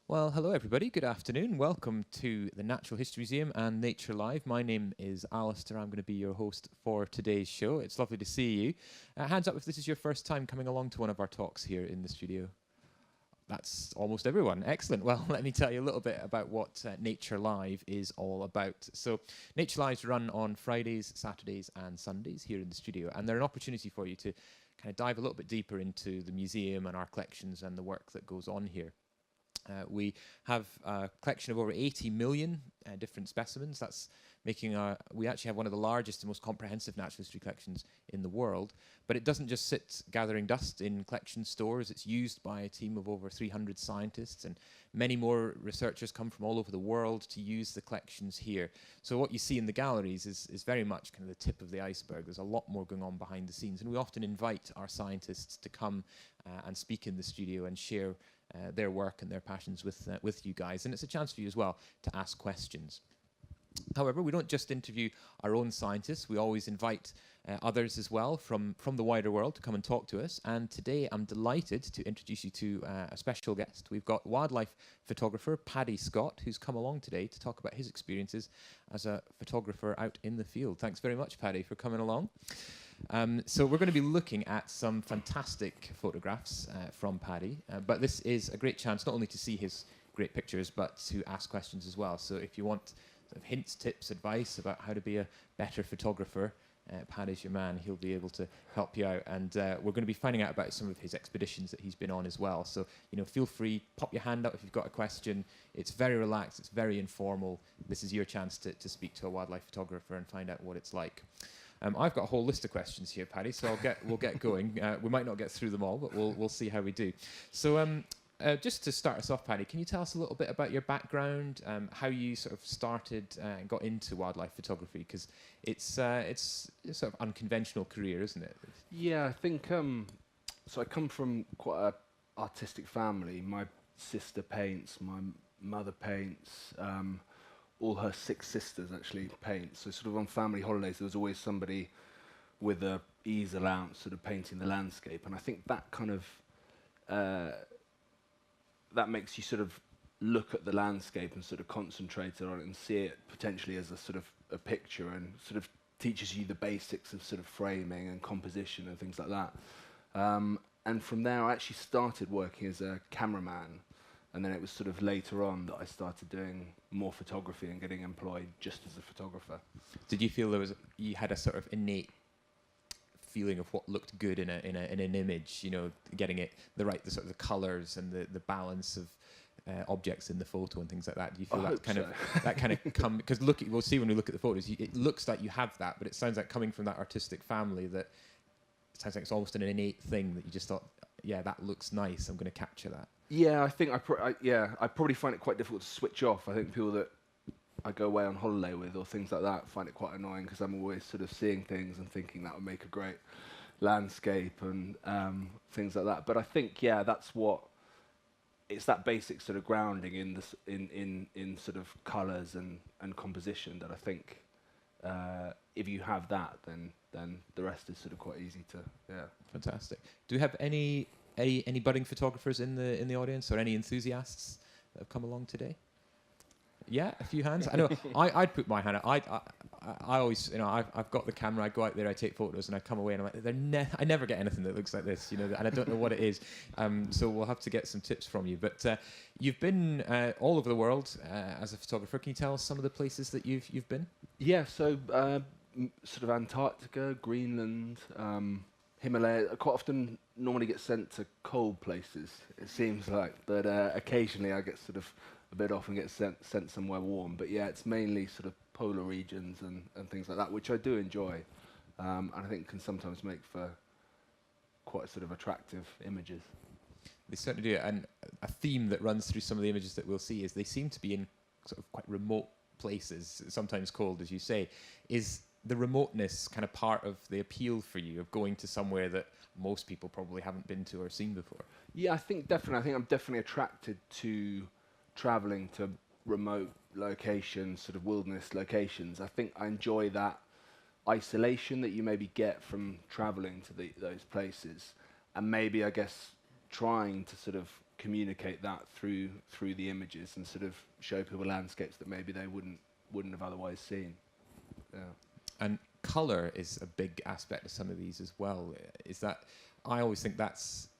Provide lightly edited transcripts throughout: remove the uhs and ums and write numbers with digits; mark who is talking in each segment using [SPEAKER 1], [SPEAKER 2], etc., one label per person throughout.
[SPEAKER 1] Well, hello everybody. Good afternoon. Welcome to the Natural History Museum and Nature Live. My name is Alistair. I'm going to be your host for today's show. It's lovely to see you. Hands up if this is your first time coming along to one of our talks here in the studio. That's almost everyone. Excellent. Well, let me tell you a little bit about what Nature Live is all about. So, Nature Live's run on Fridays, Saturdays, and Sundays here in the studio, and they're an opportunity for you to kind of dive a little bit deeper into the museum and our collections and the work that goes on here. We have a collection of over 80 million different specimens. That's making we actually have one of the largest and most comprehensive natural history collections in the world. But it doesn't just sit gathering dust in collection stores. It's used by a team of over 300 scientists, and many more researchers come from all over the world to use the collections here. So what you see in the galleries is very much kind of the tip of the iceberg. There's a lot more going on behind the scenes, and we often invite our scientists to come and speak in the studio and share their work and their passions with you guys. And it's a chance for you as well to ask questions. However, we don't just interview our own scientists. We always invite others as well from the wider world to come and talk to us. And today I'm delighted to introduce you to a special guest. We've got wildlife photographer Paddy Scott, who's come along today to talk about his experiences as a photographer out in the field. Thanks very much, Paddy, for coming along. So we're going to be looking at some fantastic photographs from Paddy, but this is a great chance not only to see his great pictures, but to ask questions as well. So if you want sort of hints, tips, advice about how to be a better photographer, Paddy's your man. He'll be able to help you out. And we're going to be finding out about some of his expeditions that he's been on as well. So, feel free, pop your hand up if you've got a question. It's very relaxed. It's very informal. This is your chance to speak to a wildlife photographer and find out what it's like. I've got a whole list of questions here, Paddy, so we'll get going. We might not get through them all, but we'll see how we do. So just to start us off, Paddy, can you tell us a little bit about your background, how you sort of started and got into wildlife photography? Because it's a sort of unconventional career, isn't it?
[SPEAKER 2] Yeah, I think so. I come from quite an artistic family. My sister paints, my mother paints. All her 6 sisters actually paint. So sort of on family holidays, there was always somebody with a easel out, sort of painting the landscape. And I think that kind of that makes you sort of look at the landscape and sort of concentrate on it and see it potentially as a sort of a picture, and sort of teaches you the basics of sort of framing and composition and things like that. And from there, I actually started working as a cameraman. And then it was sort of later on that I started doing more photography and getting employed just as a photographer.
[SPEAKER 1] Did you feel you had a sort of innate feeling of what looked good in an image? Getting it the sort of the colours and the balance of objects in the photo and things like that. Do you feel that kind of come? Because we'll see when we look at the photos. It looks like you have that, but it sounds like coming from that artistic family that it sounds like it's almost an innate thing that you just thought, yeah, that looks nice. I'm going to capture that.
[SPEAKER 2] Yeah, I think I probably find it quite difficult to switch off. I think people that I go away on holiday with or things like that find it quite annoying, because I'm always sort of seeing things and thinking that would make a great landscape and things like that. But I think, yeah, it's that basic sort of grounding in sort of colours and composition that I think if you have that, then the rest is sort of quite easy to, yeah.
[SPEAKER 1] Fantastic. Do we have any budding photographers in the audience, or any enthusiasts that have come along today? Yeah, a few hands. I know. I'd put my hand up. I always, I've got the camera. I go out there, I take photos, and I come away, and I'm like, I never get anything that looks like this, and I don't know what it is. So we'll have to get some tips from you. But you've been all over the world as a photographer. Can you tell us some of the places that you've been?
[SPEAKER 2] Yeah. So sort of Antarctica, Greenland. Himalaya. I quite often normally get sent to cold places, it seems like, but occasionally I get sort of a bit off and get sent somewhere warm. But yeah, it's mainly sort of polar regions and things like that, which I do enjoy, and I think can sometimes make for quite sort of attractive images.
[SPEAKER 1] They certainly do, and a theme that runs through some of the images that we'll see is they seem to be in sort of quite remote places, sometimes cold, as you say. Is the remoteness kind of part of the appeal for you of going to somewhere that most people probably haven't been to or seen before?
[SPEAKER 2] Yeah, I think definitely. I think I'm definitely attracted to travelling to remote locations, sort of wilderness locations. I think I enjoy that isolation that you maybe get from travelling to those places, and maybe, I guess, trying to sort of communicate that through the images and sort of show people landscapes that maybe they wouldn't have otherwise seen. Yeah.
[SPEAKER 1] And colour is a big aspect of some of these as well. Is that, I always think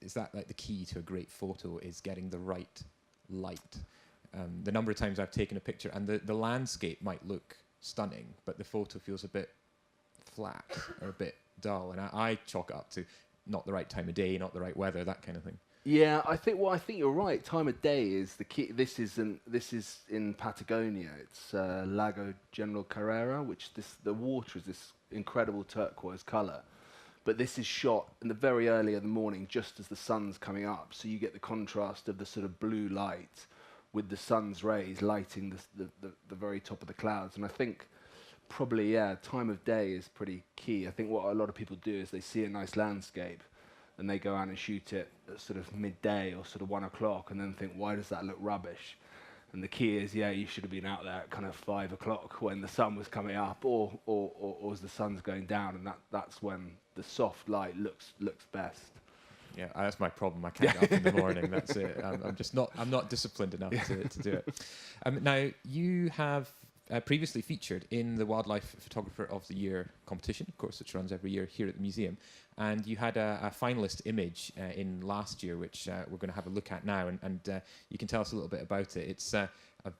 [SPEAKER 1] is that like the key to a great photo, is getting the right light. The number of times I've taken a picture and the landscape might look stunning, but the photo feels a bit flat or a bit dull, and I chalk it up to not the right time of day, not the right weather, that kind of thing.
[SPEAKER 2] Yeah, I think you're right. Time of day is the key. This is in Patagonia. It's Lago General Carrera, which the water is this incredible turquoise color. But this is shot in the very early of the morning, just as the sun's coming up. So you get the contrast of the sort of blue light with the sun's rays lighting the very top of the clouds. And I think probably, time of day is pretty key. I think what a lot of people do is they see a nice landscape and they go out and shoot it at sort of midday or sort of 1 o'clock and then think, why does that look rubbish? And the key is, you should have been out there at kind of 5 o'clock when the sun was coming up or as the sun's going down, and that's when the soft light looks best.
[SPEAKER 1] Yeah, that's my problem. I can't get up in the morning. That's it. I'm not disciplined enough to do it. Now, you have previously featured in the Wildlife Photographer of the Year competition, of course, which runs every year here at the museum. And you had a finalist image in last year, which we're going to have a look at now. And you can tell us a little bit about it. It's a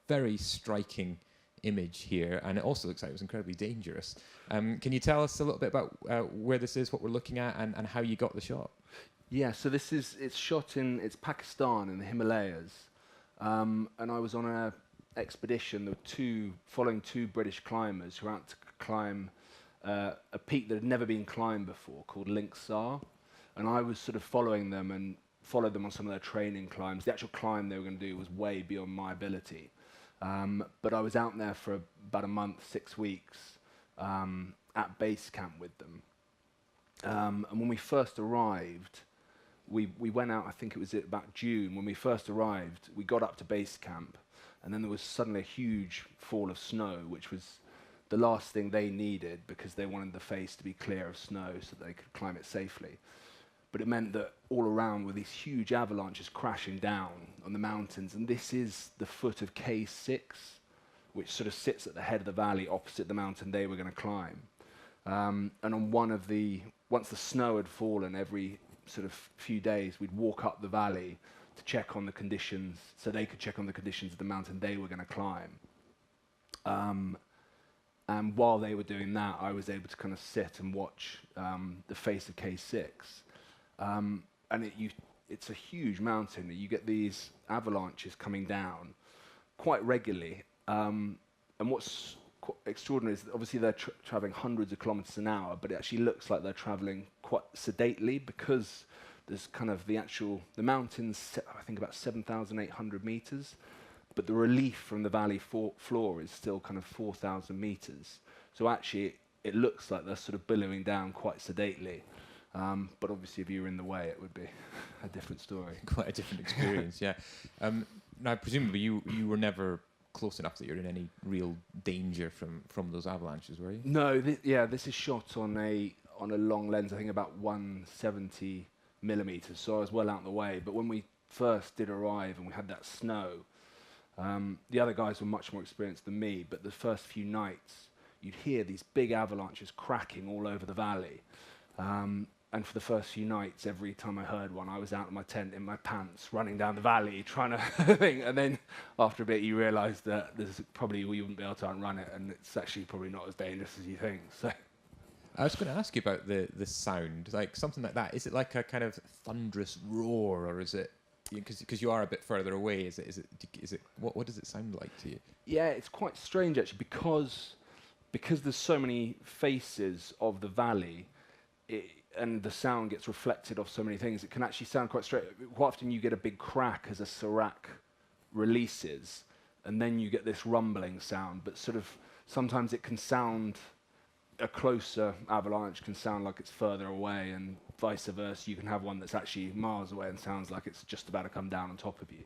[SPEAKER 1] very striking image here, and it also looks like it was incredibly dangerous. Can you tell us a little bit about where this is, what we're looking at, and how you got the shot?
[SPEAKER 2] Yeah, so it's shot it's Pakistan in the Himalayas. And I was on an expedition. There were following two British climbers who were out to climb a peak that had never been climbed before, called Linksar. And I was sort of following them and followed them on some of their training climbs. The actual climb they were going to do was way beyond my ability. But I was out there for about a month, 6 weeks, at base camp with them. And when we first arrived, we went out, I think it was about June. When we first arrived, we got up to base camp, and then there was suddenly a huge fall of snow, which was the last thing they needed because they wanted the face to be clear of snow so they could climb it safely. But it meant that all around were these huge avalanches crashing down on the mountains, and this is the foot of K6, which sort of sits at the head of the valley opposite the mountain they were going to climb. And on once the snow had fallen, every sort of few days, we'd walk up the valley to check on the conditions, so they could check on the conditions of the mountain they were going to climb. And while they were doing that, I was able to kind of sit and watch the face of K6. And it's a huge mountain. You get these avalanches coming down quite regularly. And what's extraordinary is that obviously they're traveling hundreds of kilometers an hour, but it actually looks like they're traveling quite sedately because there's kind of the mountain's, I think, about 7,800 meters, but the relief from the valley floor is still kind of 4,000 meters. So actually it looks like they're sort of billowing down quite sedately. But obviously if you were in the way, it would be a different story.
[SPEAKER 1] Quite a different experience, yeah. Now, presumably you were never close enough that you're in any real danger from those avalanches, were you?
[SPEAKER 2] No, this is shot on a long lens, I think about 170 millimeters, so I was well out of the way. But when we first did arrive and we had that snow, the other guys were much more experienced than me, but the first few nights you'd hear these big avalanches cracking all over the valley. And for the first few nights, every time I heard one, I was out of my tent in my pants, running down the valley, trying to think. And then after a bit, you realise that we wouldn't be able to outrun it, and it's actually probably not as dangerous as you think. So,
[SPEAKER 1] I was going to ask you about the sound, like something like that. Is it like a kind of thunderous roar, or is it because you are a bit further away? Is it what does it sound like to you?
[SPEAKER 2] Yeah, it's quite strange actually because there's so many faces of the valley. And the sound gets reflected off so many things, it can actually sound quite straight. Quite often you get a big crack as a serac releases, and then you get this rumbling sound, but sort of sometimes it can sound, a closer avalanche can sound like it's further away, and vice versa. You can have one that's actually miles away and sounds like it's just about to come down on top of you.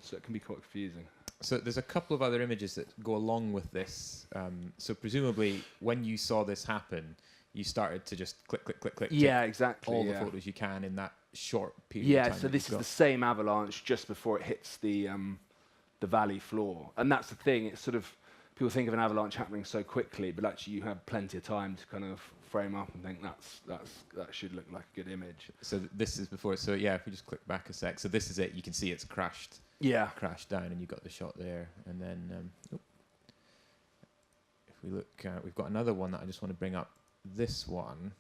[SPEAKER 2] So it can be quite confusing.
[SPEAKER 1] So there's a couple of other images that go along with this. So presumably when you saw this happen, you started to just click, click, click, click.
[SPEAKER 2] Yeah,
[SPEAKER 1] take
[SPEAKER 2] exactly.
[SPEAKER 1] all
[SPEAKER 2] yeah.
[SPEAKER 1] the photos you can in that short period
[SPEAKER 2] Yeah,
[SPEAKER 1] of time.
[SPEAKER 2] so
[SPEAKER 1] that
[SPEAKER 2] this
[SPEAKER 1] you've
[SPEAKER 2] is the
[SPEAKER 1] got.
[SPEAKER 2] same avalanche just before it hits the valley floor, and that's the thing. It's sort of people think of an avalanche happening so quickly, but actually you have plenty of time to kind of frame up and think that should look like a good image.
[SPEAKER 1] So this is before. So yeah, if we just click back a sec. So this is it. You can see it's crashed down, and you got the shot there. And then if we look, we've got another one that I just want to bring up. This one.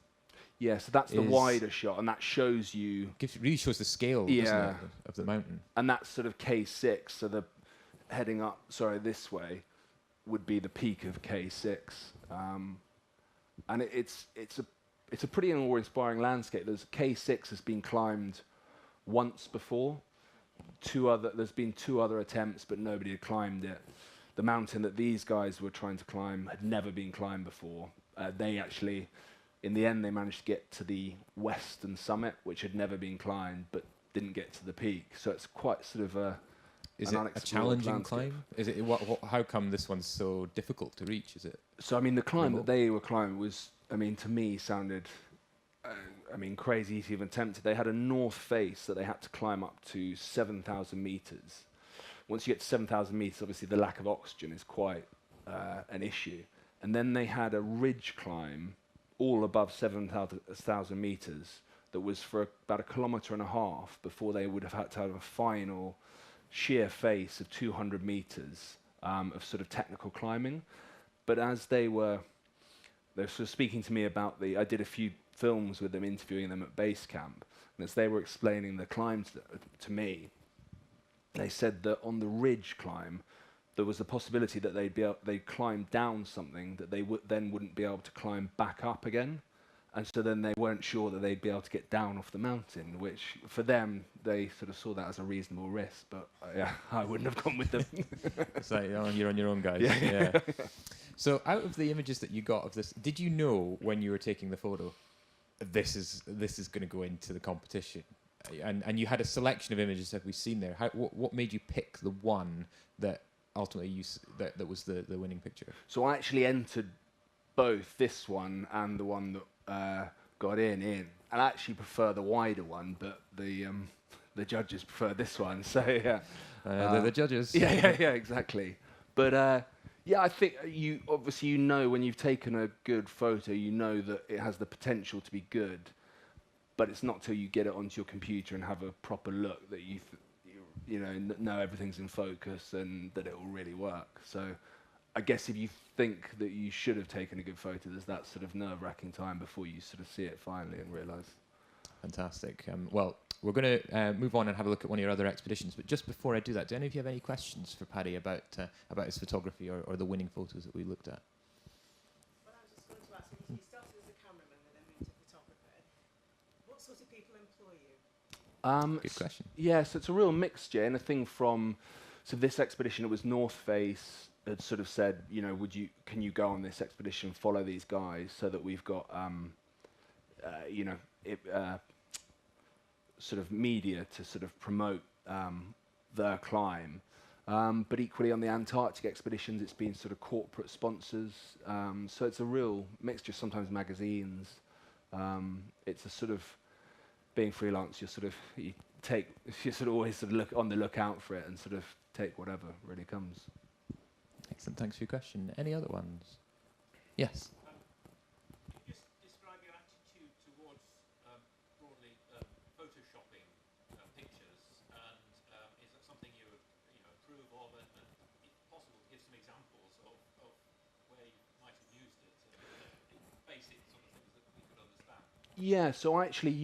[SPEAKER 2] Yeah, so that's the wider shot, and that shows you.
[SPEAKER 1] Really shows the scale, doesn't it, of the mountain.
[SPEAKER 2] And that's sort of K6. So the heading up, this way, would be the peak of K6. And it's a pretty awe-inspiring landscape. K6 has been climbed once before. There's been 2 other attempts, but nobody had climbed it. The mountain that these guys were trying to climb had never been climbed before. They actually, in the end, they managed to get to the western summit, which had never been climbed, but didn't get to the peak. So it's quite sort of
[SPEAKER 1] Is it a challenging climb? Is it how come this one's so difficult to reach? Is it?
[SPEAKER 2] So I mean, the climb that they were climbing was, I mean, to me sounded, crazy to even attempt it. They had a north face that they had to climb up to 7,000 meters. Once you get to 7,000 meters, obviously the lack of oxygen is quite an issue. And then they had a ridge climb all above 7,000 meters that was for about 1.5 kilometers before they would have had to have a final sheer face of 200 meters of sort of technical climbing. But as they were sort of speaking to me about I did a few films with them, interviewing them at base camp, and as they were explaining the climbs to me, they said that on the ridge climb, there was a possibility that they'd climb down something that they wouldn't be able to climb back up again. And so then they weren't sure that they'd be able to get down off the mountain, which for them, they sort of saw that as a reasonable risk. But I wouldn't have gone with them.
[SPEAKER 1] It's like, you're on your own, guys.
[SPEAKER 2] Yeah.
[SPEAKER 1] So out of the images that you got of this, did you know when you were taking the photo, this is going to go into the competition? And you had a selection of images that we've seen there. What made you pick the one that ultimately that was the winning picture? So
[SPEAKER 2] I actually entered both this one and the one that got in, and I actually prefer the wider one, but the judges prefer this one. So yeah,
[SPEAKER 1] they're the judges.
[SPEAKER 2] Yeah, exactly. But I think you obviously when you've taken a good photo, you know that it has the potential to be good, but it's not till you get it onto your computer and have a proper look that you know everything's in focus and that it will really work. So I guess if you think that you should have taken a good photo, there's that sort of nerve-wracking time before you sort of see it finally and realise.
[SPEAKER 1] Fantastic. Well, we're going to move on and have a look at one of your other expeditions. But just before I do that, do any of you have any questions for Paddy about his photography or the winning photos that we looked at?
[SPEAKER 3] Well, I was just going to ask, you started as a cameraman and then moved to photographer. What sort of people employ you?
[SPEAKER 1] Good question.
[SPEAKER 2] Yeah, so it's a real mixture. Anything from, so this expedition, it was North Face had sort of said, can you go on this expedition, follow these guys, so that we've got, sort of media to sort of promote their climb. But equally on the Antarctic expeditions, it's been sort of corporate sponsors. So it's a real mixture, sometimes magazines. It's a sort of, being freelance, you're sort of always sort of look on the lookout for it and sort of take whatever really comes.
[SPEAKER 1] Excellent, thanks for your question. Any other ones? Yes.
[SPEAKER 4] Can you just describe your attitude towards broadly photoshopping pictures, and is that something you approve of, and if possible, give some examples of where you might have used it, basic sort of things that we could understand?
[SPEAKER 2] Yeah, so I actually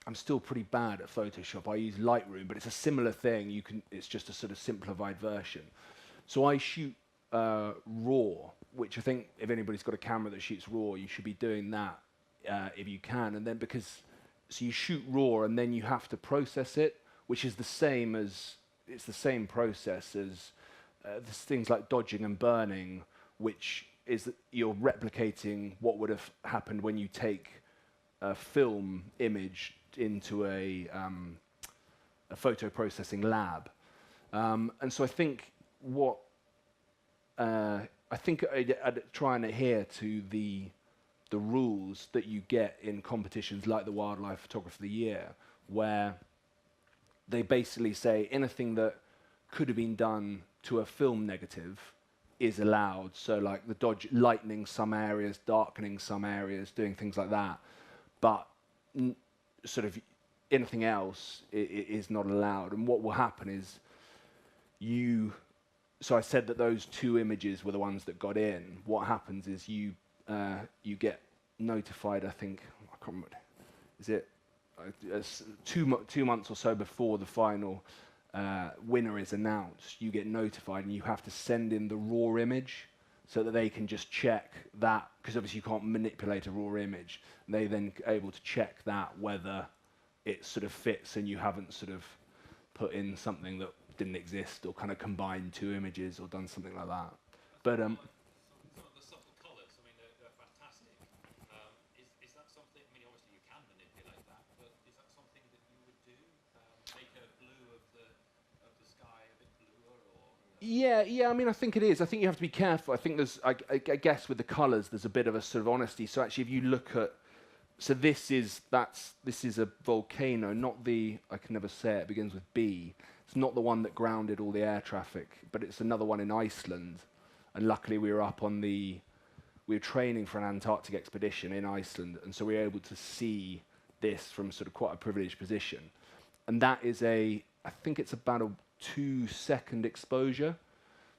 [SPEAKER 2] I'm still pretty bad at Photoshop. I use Lightroom, but it's a similar thing. It's just a sort of simplified version. So I shoot RAW, which I think if anybody's got a camera that shoots RAW, you should be doing that if you can. And then so you shoot RAW and then you have to process it, which is the same process as there's things like dodging and burning, which is that you're replicating what would have happened when you take a film image into a photo processing lab. And so I think what I think I'd try and adhere to the rules that you get in competitions like the Wildlife Photographer of the Year, where they basically say anything that could have been done to a film negative is allowed. So like lightening some areas, darkening some areas, doing things like that. But sort of anything else is not allowed. And what will happen is so I said that those 2 images were the ones that got in. What happens is you get notified, I think, I can't remember, is it 2 months or so before the final winner is announced, you get notified and you have to send in the raw image so that they can just check that, because obviously you can't manipulate a raw image. And they then able to check that whether it sort of fits and you haven't sort of put in something that didn't exist or kind of combined 2 images or done something like that. But
[SPEAKER 4] some of the subtle colours, I mean, they're fantastic. Is that something? I mean, obviously you can manipulate that, but is that something that you would do? Make a blue of the sky a bit bluer, or?
[SPEAKER 2] yeah. I mean, I think it is. I think you have to be careful. I think there's, I guess, with the colours, there's a bit of a sort of honesty. So actually, if you look at, so this is a volcano, not the, I can never say it begins with B. It's not the one that grounded all the air traffic, but it's another one in Iceland. And luckily we were training for an Antarctic expedition in Iceland, and so we were able to see this from sort of quite a privileged position. And that is I think it's about a 2-second exposure.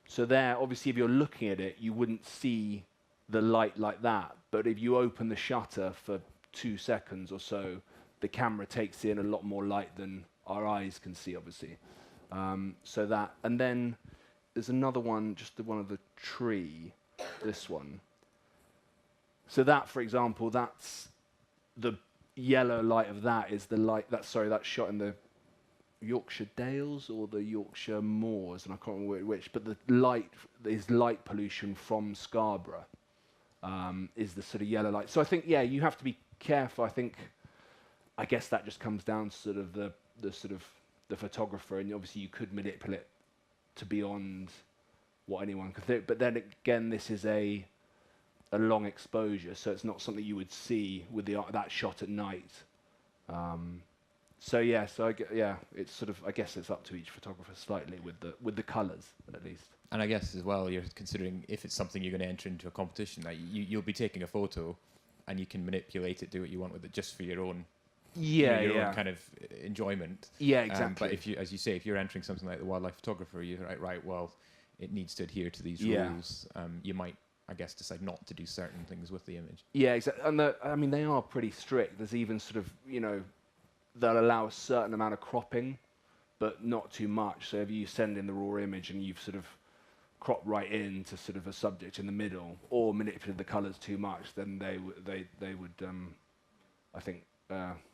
[SPEAKER 2] So there, obviously if you're looking at it, you wouldn't see the light like that. But if you open the shutter for 2 seconds or so, the camera takes in a lot more light than our eyes can see, obviously. So that, and then there's another one, just the one of the tree, this one. So that, for example, that's the yellow light of that is the light, that's shot in the Yorkshire Dales or the Yorkshire Moors, and I can't remember which, but the light is light pollution from Scarborough, is the sort of yellow light. So I think, yeah, you have to be careful. I guess that just comes down to sort of the photographer, and obviously you could manipulate to beyond what anyone could think. But then again, this is a long exposure, so it's not something you would see with that shot at night. So it's sort of, I guess it's up to each photographer slightly with the colours at least.
[SPEAKER 1] And I guess as well, you're considering if it's something you're going to enter into a competition, like you'll be taking a photo, and you can manipulate it, do what you want with it, just for your own. Your own kind of enjoyment.
[SPEAKER 2] Yeah, exactly.
[SPEAKER 1] But if you, as you say, if you're entering something like the Wildlife Photographer, you're right. Well, it needs to adhere to these rules. You might, I guess, decide not to do certain things with the image. Yeah,
[SPEAKER 2] exactly. And I mean, they are pretty strict. There's even sort of, they'll allow a certain amount of cropping, but not too much. So if you send in the raw image and you've sort of cropped right into sort of a subject in the middle, or manipulated the colours too much, then they would, I think.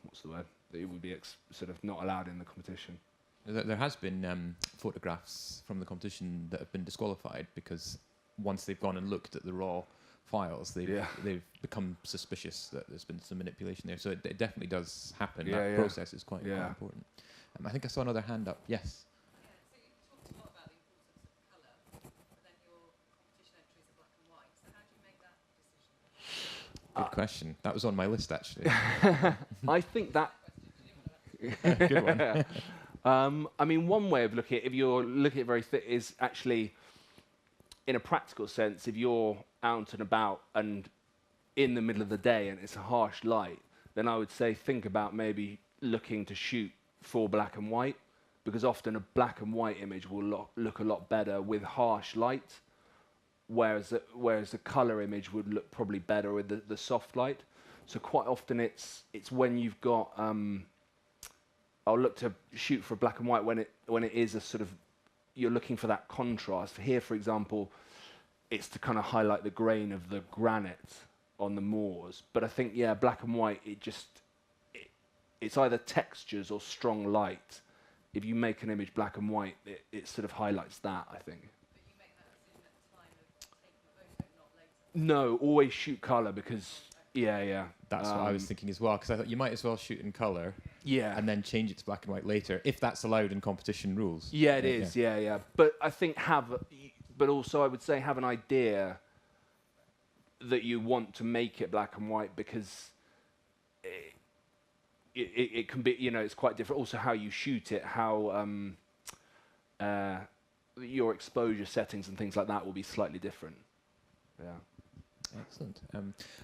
[SPEAKER 2] What's the word? It would be sort of not allowed in the competition.
[SPEAKER 1] There has been photographs from the competition that have been disqualified because once they've gone and looked at the raw files, they've become suspicious that there's been some manipulation there. So it definitely does happen. That process is quite important. I think I saw another hand up. Yes.
[SPEAKER 3] So you talked a lot about the importance of colour, but then your competition entries are black and white. So how do you make that decision?
[SPEAKER 1] Good question. That was on my list, actually.
[SPEAKER 2] I think that...
[SPEAKER 1] Good one.
[SPEAKER 2] I mean, one way of looking at it, if you're looking at it very thick, is actually, in a practical sense, if you're out and about and in the middle of the day and it's a harsh light, then I would say think about maybe looking to shoot for black and white, because often a black and white image will look a lot better with harsh light, whereas a colour image would look probably better with the soft light. So quite often it's when you've got I'll look to shoot for black and white when it is a sort of, you're looking for that contrast. Here, for example, it's to kind of highlight the grain of the granite on the moors. But I think, black and white, it's either textures or strong light. If you make an image black and white, it sort of highlights that, I think.
[SPEAKER 3] But you make that decision at the time of taking the photo, not later?
[SPEAKER 2] No, always shoot colour because,
[SPEAKER 1] That's what I was thinking as well, because I thought you might as well shoot in colour and then change it to black and white later, if that's allowed in competition rules.
[SPEAKER 2] Yeah, it is. But I think but also I would say have an idea that you want to make it black and white, because it can be, it's quite different. Also, how you shoot it, how your exposure settings and things like that will be slightly different. Yeah.
[SPEAKER 1] Excellent.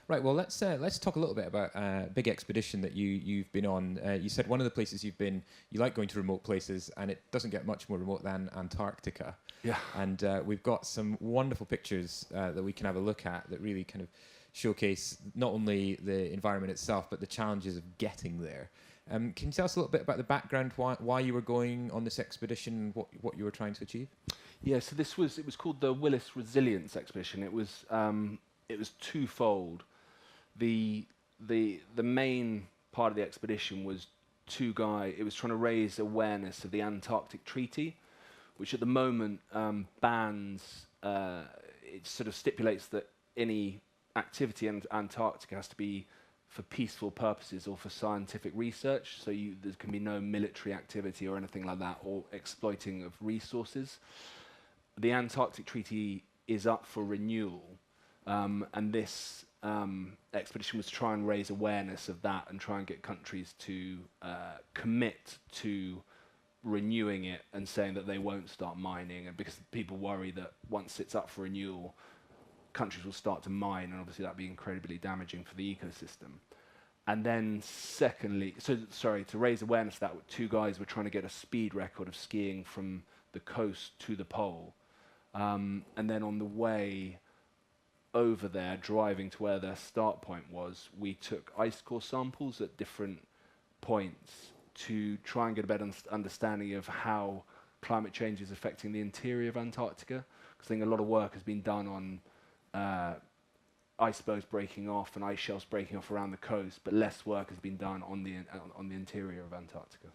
[SPEAKER 1] Right. Well, let's talk a little bit about a big expedition that you've been on. You said one of the places you've been, you like going to remote places, and it doesn't get much more remote than Antarctica.
[SPEAKER 2] Yeah.
[SPEAKER 1] And we've got some wonderful pictures that we can have a look at that really kind of showcase not only the environment itself, but the challenges of getting there. Can you tell us a little bit about the background, why you were going on this expedition, what you were trying to achieve?
[SPEAKER 2] Yeah. So it was called the Willis Resilience Expedition. It was twofold. The main part of the expedition was it was trying to raise awareness of the Antarctic Treaty, which at the moment bans, it sort of stipulates that any activity in Antarctica has to be for peaceful purposes or for scientific research. So there can be no military activity or anything like that, or exploiting of resources. The Antarctic Treaty is up for renewal. And this expedition was to try and raise awareness of that and try and get countries to commit to renewing it and saying that they won't start mining, and because people worry that once it's up for renewal, countries will start to mine, and obviously that'd be incredibly damaging for the ecosystem. And then secondly, to raise awareness of that, two guys were trying to get a speed record of skiing from the coast to the pole. And then on the way over there, driving to where their start point was, we took ice core samples at different points to try and get a better understanding of how climate change is affecting the interior of Antarctica. Because I think a lot of work has been done on icebergs breaking off and ice shelves breaking off around the coast, but less work has been done on the interior of Antarctica.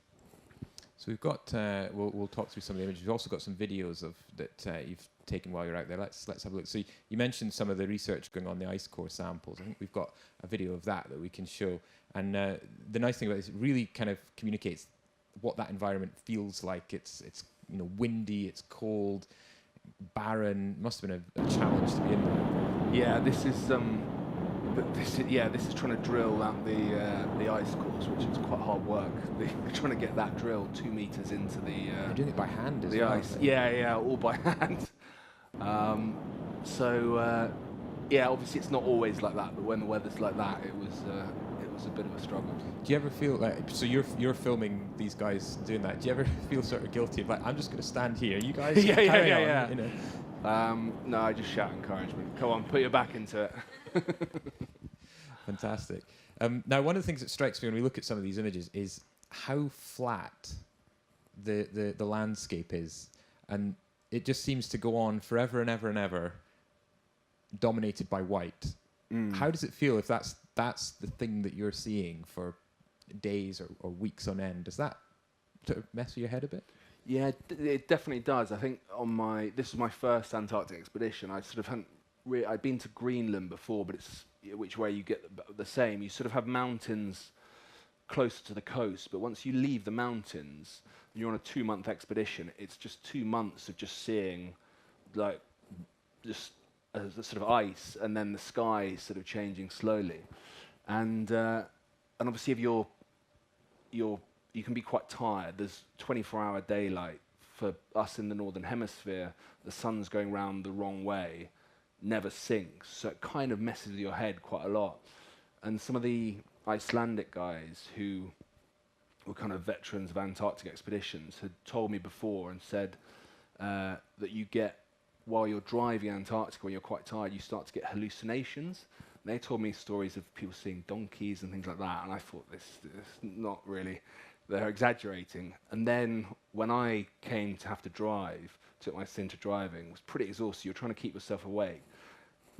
[SPEAKER 1] So we've got, we'll talk through some of the images. We've also got some videos of that you've taken while you're out there. Let's have a look. So you mentioned some of the research going on the ice core samples. I think we've got a video of that we can show. And the nice thing about this, it really kind of communicates what that environment feels like. It's windy, it's cold, barren. Must have been a challenge to be in there.
[SPEAKER 2] Yeah, this is trying to drill out the ice cores, which is quite hard work. They're trying to get that drill 2 meters into the.
[SPEAKER 1] You're doing it by hand as
[SPEAKER 2] the
[SPEAKER 1] well.
[SPEAKER 2] Ice. Yeah, all by hand. Obviously it's not always like that, but when the weather's like that, it was a bit of a struggle.
[SPEAKER 1] Do you ever feel like, so you're filming these guys doing that? Do you ever feel sort of guilty of like, I'm just going to stand here, you guys carry on, you know?
[SPEAKER 2] No, I just shout encouragement. Come on, put your back into it.
[SPEAKER 1] Fantastic. Now, one of the things that strikes me when we look at some of these images is how flat the landscape is, and it just seems to go on forever and ever and ever, dominated by white. How does it feel if that's the thing that you're seeing for days or weeks on end? Does that sort of mess with your head a bit?
[SPEAKER 2] Yeah, it definitely does. I think this was my first Antarctic expedition. I sort of hadn't I'd been to Greenland before, but it's which way you get the same. You sort of have mountains closer to the coast, but once you leave the mountains and you're on a 2-month expedition, it's just 2 months of just seeing like just the sort of ice, and then the sky sort of changing slowly, and obviously if you can be quite tired. There's 24-hour daylight. For us in the Northern Hemisphere, the sun's going round the wrong way, never sinks, so it kind of messes with your head quite a lot. And some of the Icelandic guys who were kind of veterans of Antarctic expeditions had told me before and said that you get, while you're driving Antarctica, when you're quite tired, you start to get hallucinations. And they told me stories of people seeing donkeys and things like that, and I thought, this not really, they're exaggerating. And then when I came to have to drive, took my stint to driving, it was pretty exhausting. You're trying to keep yourself awake.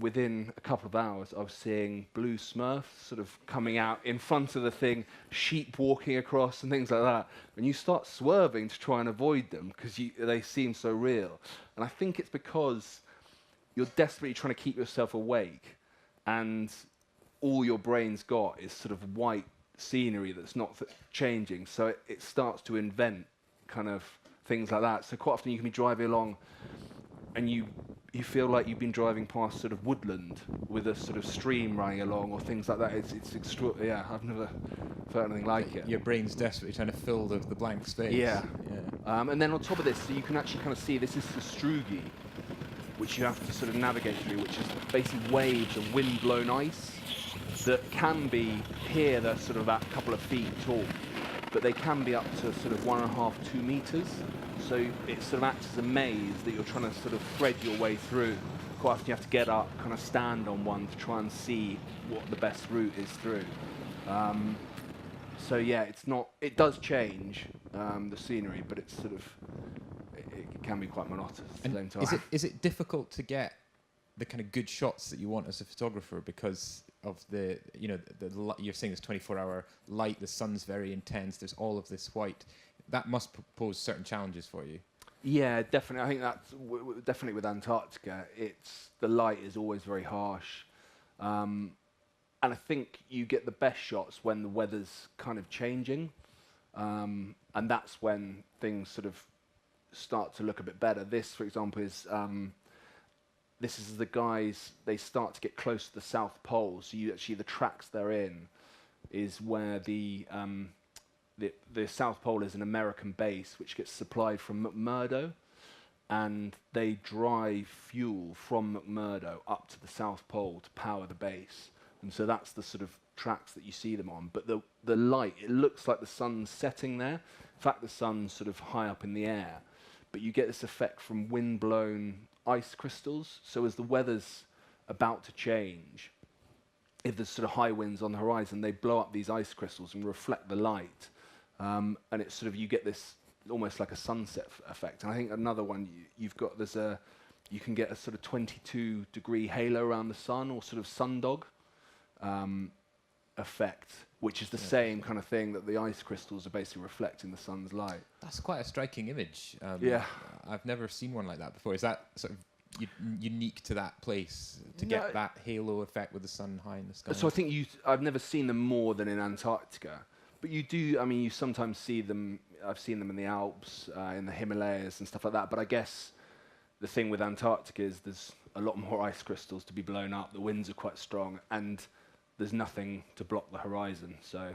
[SPEAKER 2] Within a couple of hours, I was seeing blue smurfs sort of coming out in front of the thing, sheep walking across and things like that. And you start swerving to try and avoid them because they seem so real. And I think it's because you're desperately trying to keep yourself awake, and all your brain's got is sort of white scenery that's not changing. So it starts to invent kind of things like that. So quite often you can be driving along and you feel like you've been driving past sort of woodland with a sort of stream running along or things like that. It's extraordinary. Yeah, I've never felt anything like it.
[SPEAKER 1] Your brain's desperately trying to fill the blank space.
[SPEAKER 2] Yeah.
[SPEAKER 1] Yeah.
[SPEAKER 2] And then on top of this, so you can actually kind of see this is the Strugi, which you have to sort of navigate through, which is basically waves of wind-blown ice that can be, here they're sort of about a couple of feet tall, but they can be up to sort of 1.5, 2 meters. So it sort of acts as a maze that you're trying to sort of thread your way through. Quite often you have to get up, kind of stand on one to try and see what the best route is through. So yeah, it does change the scenery, but it's sort of, it can be quite monotonous at the same time.
[SPEAKER 1] Is it difficult to get the kind of good shots that you want as a photographer because of the you're saying this 24-hour light, the sun's very intense, there's all of this white. That must pose certain challenges for you.
[SPEAKER 2] Yeah, definitely. I think that's definitely with Antarctica. The light is always very harsh, and I think you get the best shots when the weather's kind of changing, and that's when things sort of start to look a bit better. This, for example, is this is the guys. They start to get close to the South Pole, so the tracks they're in is where the South Pole is an American base which gets supplied from McMurdo, and they drive fuel from McMurdo up to the South Pole to power the base. And so that's the sort of tracks that you see them on. But the light, it looks like the sun's setting there. In fact, the sun's sort of high up in the air. But you get this effect from wind-blown ice crystals. So as the weather's about to change, if there's sort of high winds on the horizon, they blow up these ice crystals and reflect the light. And it's sort of, you get this almost like a sunset effect. And I think another one you can get a sort of 22-degree halo around the sun, or sort of sundog effect, which is the same kind of thing that the ice crystals are basically reflecting the sun's light.
[SPEAKER 1] That's quite a striking image.
[SPEAKER 2] Yeah.
[SPEAKER 1] I've never seen one like that before. Is that sort of unique to that place to get that halo effect with the sun high in the sky?
[SPEAKER 2] So I think I've never seen them more than in Antarctica. But you do, I mean, you sometimes see them, I've seen them in the Alps, in the Himalayas and stuff like that. But I guess the thing with Antarctica is there's a lot more ice crystals to be blown up, the winds are quite strong, and there's nothing to block the horizon. So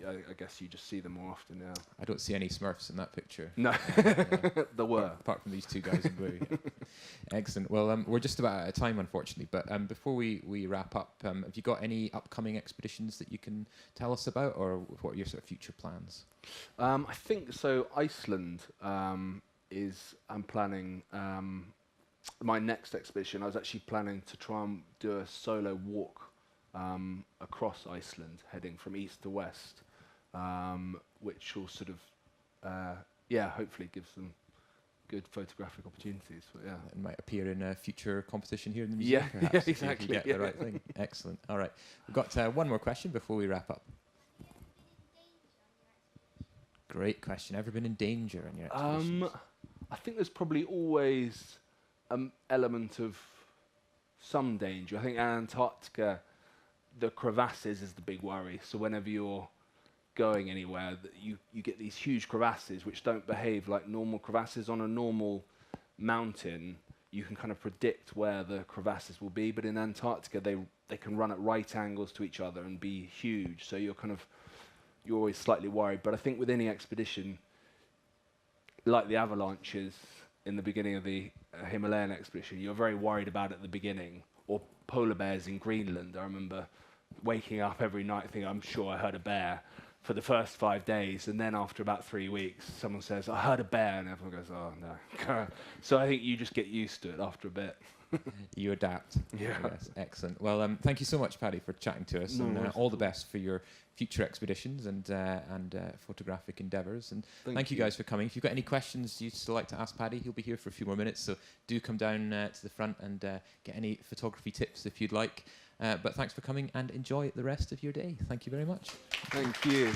[SPEAKER 2] I guess you just see them more often now.
[SPEAKER 1] I don't see any Smurfs in that picture.
[SPEAKER 2] No, there were.
[SPEAKER 1] Apart from these two guys in blue. Yeah. Excellent. Well, we're just about out of time, unfortunately. But before we wrap up, have you got any upcoming expeditions that you can tell us about, or what are your sort of future plans?
[SPEAKER 2] I think so. Iceland I'm planning my next expedition. I was actually planning to try and do a solo walk across Iceland, heading from east to west, which will sort of, hopefully give some good photographic opportunities. But yeah,
[SPEAKER 1] it might appear in a future competition here in the museum.
[SPEAKER 2] Yeah,
[SPEAKER 1] perhaps,
[SPEAKER 2] exactly.
[SPEAKER 1] If you get the right thing. Excellent. All right, we've got one more question before we wrap up. Great question. Ever been in danger on your expeditions?
[SPEAKER 2] I think there's probably always an element of some danger. I think Antarctica, the crevasses is the big worry. So whenever you're going anywhere, you get these huge crevasses which don't behave like normal crevasses. On a normal mountain, you can kind of predict where the crevasses will be, but in Antarctica they can run at right angles to each other and be huge. So you're always slightly worried. But I think with any expedition, like the avalanches in the beginning of the Himalayan expedition, you're very worried about at the beginning. Or polar bears in Greenland. I remember waking up every night thinking, I'm sure I heard a bear, for the first 5 days. And then after about 3 weeks, someone says, I heard a bear. And everyone goes, oh, no. So I think you just get used to it after a bit.
[SPEAKER 1] You adapt.
[SPEAKER 2] Yeah.
[SPEAKER 1] Yes, excellent. Well, thank you so much, Paddy, for chatting to us, and all the best for your future expeditions and photographic endeavours. And thank you guys for coming. If you've got any questions you'd still like to ask Paddy, he'll be here for a few more minutes. So do come down to the front and get any photography tips if you'd like. But thanks for coming, and enjoy the rest of your day. Thank you very much.
[SPEAKER 2] Thank you.